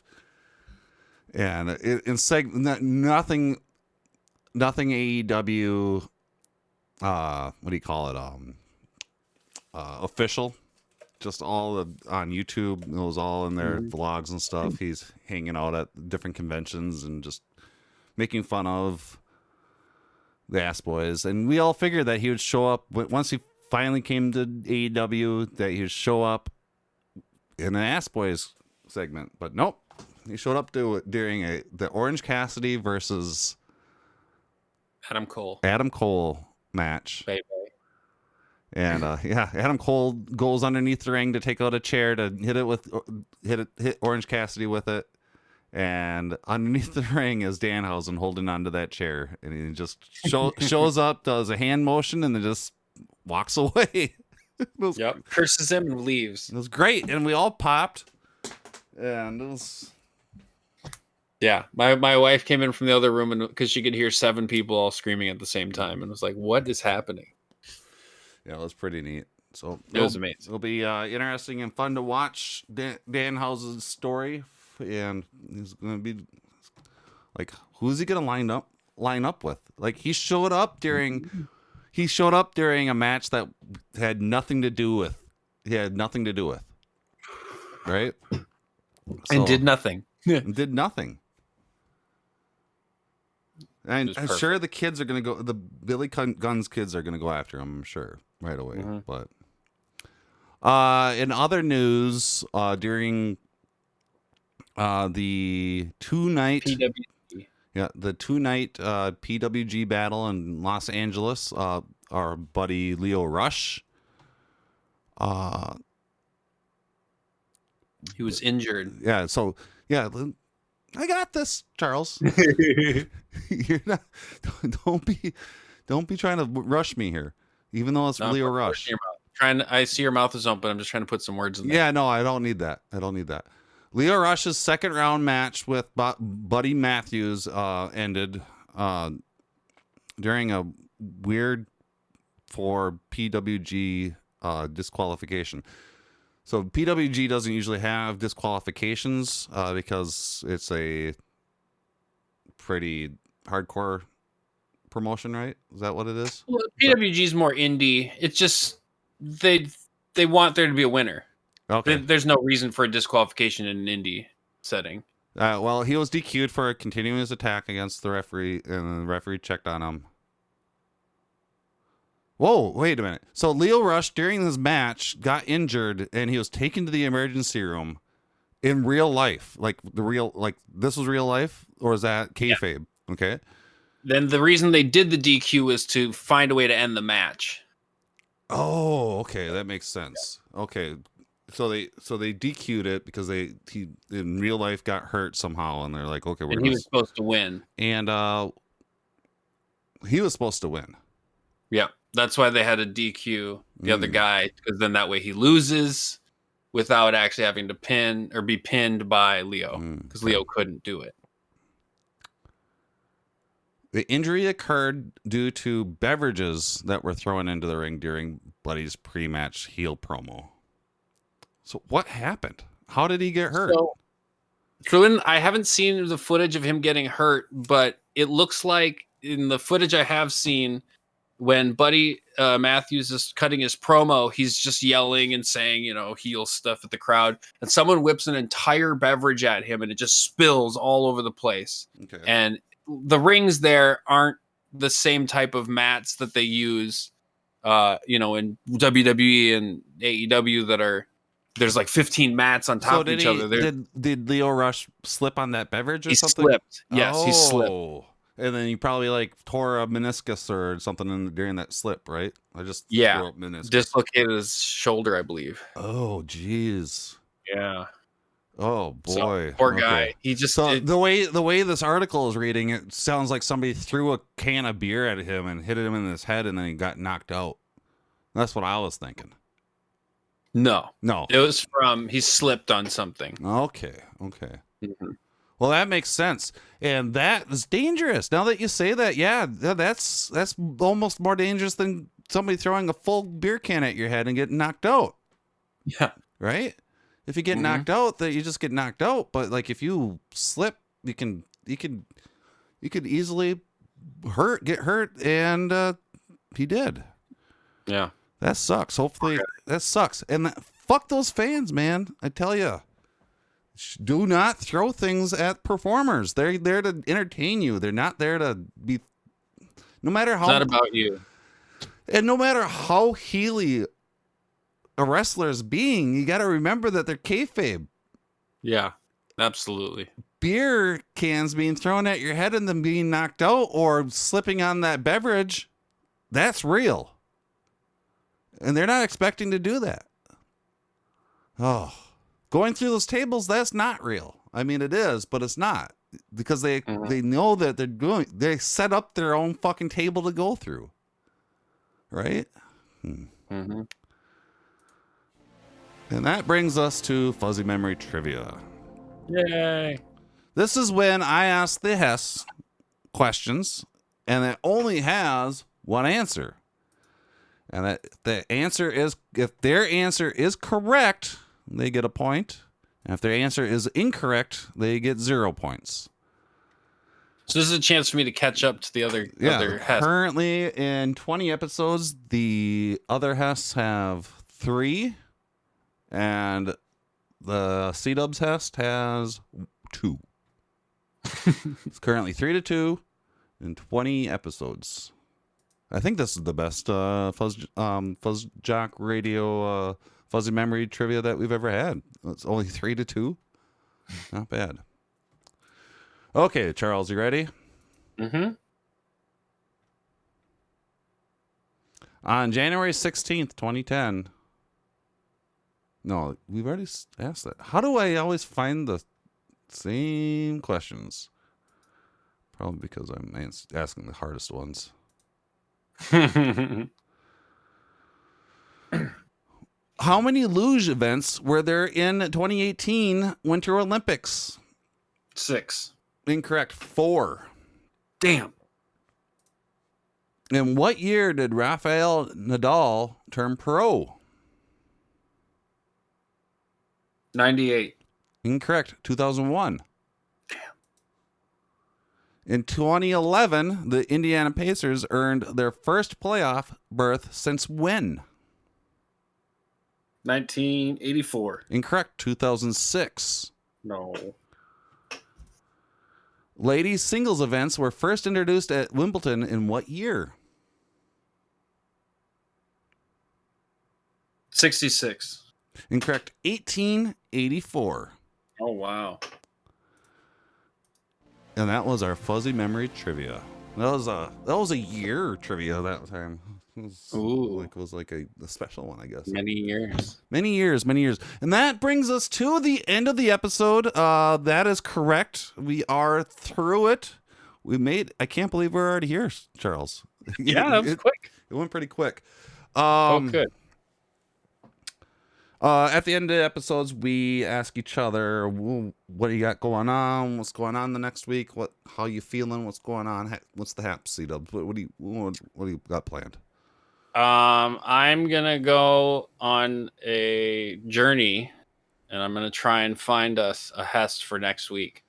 And nothing AEW, what do you call it? Official, just all on YouTube. It was all in their vlogs and stuff. He's hanging out at different conventions and just making fun of the Ass Boys. And we all figured that he would show up once he finally came to AEW, that he would show up in an Ass Boys segment. But nope. He showed up during the Orange Cassidy versus Adam Cole match. Baby. And Adam Cole goes underneath the ring to take out a chair to hit Orange Cassidy with it. And underneath the ring is Danhausen holding onto that chair, and he just shows up, does a hand motion, and then just walks away. Curses him and leaves. It was great, and we all popped. And it was. Yeah, my wife came in from the other room because she could hear 7 people all screaming at the same time, and was like, "What is happening?" Yeah, it was pretty neat. So it was amazing. It'll be interesting and fun to watch Danhausen's story, and he's going to be like, who's he going to line up with? Like, he showed up during a match that had nothing to do with. He had nothing to do with, right? And did nothing. Did nothing. And I'm sure the kids are going to go, the Billy Gunn's kids are going to go after him, I'm sure, right away. Mm-hmm. But in other news, during the two-night PWG battle in Los Angeles, our buddy Leo Rush, he was injured. Yeah, so I got this, Charles. You're not. Don't be trying to rush me here, even though it's Leo Rush. I see your mouth is open. I'm just trying to put some words in there. Yeah, no, I don't need that. Leo Rush's second round match with Buddy Matthews ended during a weird for PWG disqualification. So PWG doesn't usually have disqualifications because it's a pretty hardcore promotion, right? Is that what it is? Well, PWG is more indie. It's just they want there to be a winner. Okay. There's no reason for a disqualification in an indie setting. Well, he was DQ'd for continuing his attack against the referee, and the referee checked on him. Whoa, wait a minute. So Leo Rush, during this match, got injured, and he was taken to the emergency room in real life. Like this was real life, or is that kayfabe? Yeah. Okay. Then the reason they did the DQ was to find a way to end the match. Oh, okay, that makes sense. Okay, So they DQ'd it because he in real life got hurt somehow, and they're like, okay, he was supposed to win, and he was supposed to win. Yeah, that's why they had to DQ the other guy, because then that way he loses without actually having to pin or be pinned by Leo, because Leo couldn't do it. The injury occurred due to beverages that were thrown into the ring during Buddy's pre-match heel promo. So what happened? How did he get hurt? So I haven't seen the footage of him getting hurt, but it looks like in the footage I have seen, when Buddy Matthews is cutting his promo, he's just yelling and saying, heel stuff at the crowd, and someone whips an entire beverage at him, and it just spills all over the place. Okay. And the rings there aren't the same type of mats that they use, in WWE and AEW that are. There's like 15 mats on top of each other. Did Leo Rush slip on that beverage or something? He slipped. Yes, he slipped. And then he probably like tore a meniscus or something during that slip, right? I just threw up meniscus. Dislocated his shoulder, I believe. Oh, jeez. Yeah. Oh boy, so, poor guy. He just the way this article is reading, it sounds like somebody threw a can of beer at him and hit him in his head, and then he got knocked out. That's what I was thinking. No. It was he slipped on something. Okay. Mm-hmm. Well, that makes sense, and that is dangerous. Now that you say that, yeah, that's almost more dangerous than somebody throwing a full beer can at your head and getting knocked out. Yeah. Right. If you get knocked out, that you just get knocked out. But like if you slip, you could easily get hurt, and he did. Yeah. That sucks. Hopefully that sucks. And fuck those fans, man. I tell you, do not throw things at performers. They're there to entertain you. They're not there to be. No matter how. It's not about you. And no matter how heely a wrestler is being, you got to remember that they're kayfabe. Yeah, absolutely. Beer cans being thrown at your head and then being knocked out or slipping on that beverage, that's real. And they're not expecting to do that. Oh, going through those tables, that's not real. I mean, it is, but it's not, because they know that they set up their own fucking table to go through. Right? Mm-hmm. And that brings us to Fuzzy Memory Trivia. Yay. This is when I ask the Hess questions, and it only has one answer. And that the answer is, if their answer is correct, they get a point. And if their answer is incorrect, they get 0 points. So this is a chance for me to catch up to the other Hess. Currently in 20 episodes, the other Hess have 3, and the C-Dubs Hess has 2. It's currently 3-2 in 20 episodes. I think this is the best FuzzJockRadio Fuzzy Memory Trivia that we've ever had. It's only 3-2. Not bad. Okay, Charles, you ready? Mm-hmm. On January 16th, 2010. No, we've already asked that. How do I always find the same questions? Probably because I'm asking the hardest ones. How many luge events were there in 2018 Winter Olympics? 6. Incorrect. 4. Damn. In what year did Rafael Nadal turn pro? 98. Incorrect. 2001. In 2011, the Indiana Pacers earned their first playoff berth since when? 1984. Incorrect. 2006. No. Ladies singles events were first introduced at Wimbledon in what year? 66. Incorrect. 1884. Oh, wow. And that was our fuzzy memory trivia. That was a year trivia that time. It was like a special one, I guess. Many years. And that brings us to the end of the episode. That is correct. We are through it. I can't believe we're already here, Charles. Yeah, that was quick. It went pretty quick. Good. At the end of the episodes, we ask each other, what do you got going on? What's going on the next week? How you feeling? What's going on? What's the hap, C-Dubs? What do you got planned? I'm gonna go on a journey, and I'm gonna try and find us a Hest for next week.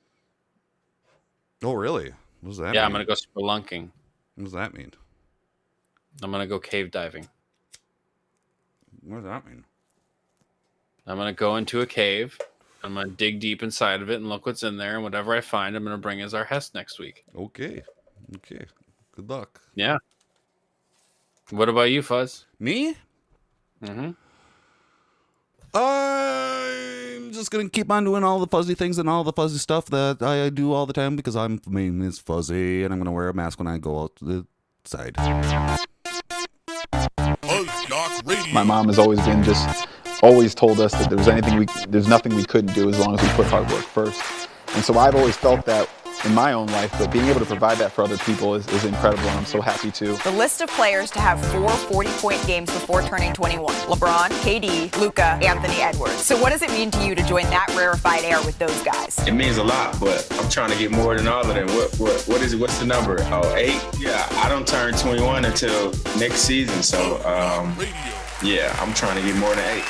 Oh, really? What does that mean? Yeah, I'm gonna go spelunking. What does that mean? I'm gonna go cave diving. What does that mean? I'm gonna go into a cave. I'm gonna dig deep inside of it and look what's in there, and whatever I find, I'm gonna bring as our Hest next week. Okay. Good luck. Yeah. What about you, Fuzz? Me? Mm-hmm. I'm just gonna keep on doing all the fuzzy things and all the fuzzy stuff that I do all the time because my name is Fuzzy, and I'm gonna wear a mask when I go out to the side. My mom has always told us that there's nothing we couldn't do as long as we put hard work first. And so I've always felt that in my own life, but being able to provide that for other people is incredible, and I'm so happy to. The list of players to have 4 40-point games before turning 21. LeBron, KD, Luge, Anthony Edwards. So what does it mean to you to join that rarefied air with those guys? It means a lot, but I'm trying to get more than all of them. What is it? What's the number? Oh, 8? Yeah, I don't turn 21 until next season, so yeah, I'm trying to get more than 8.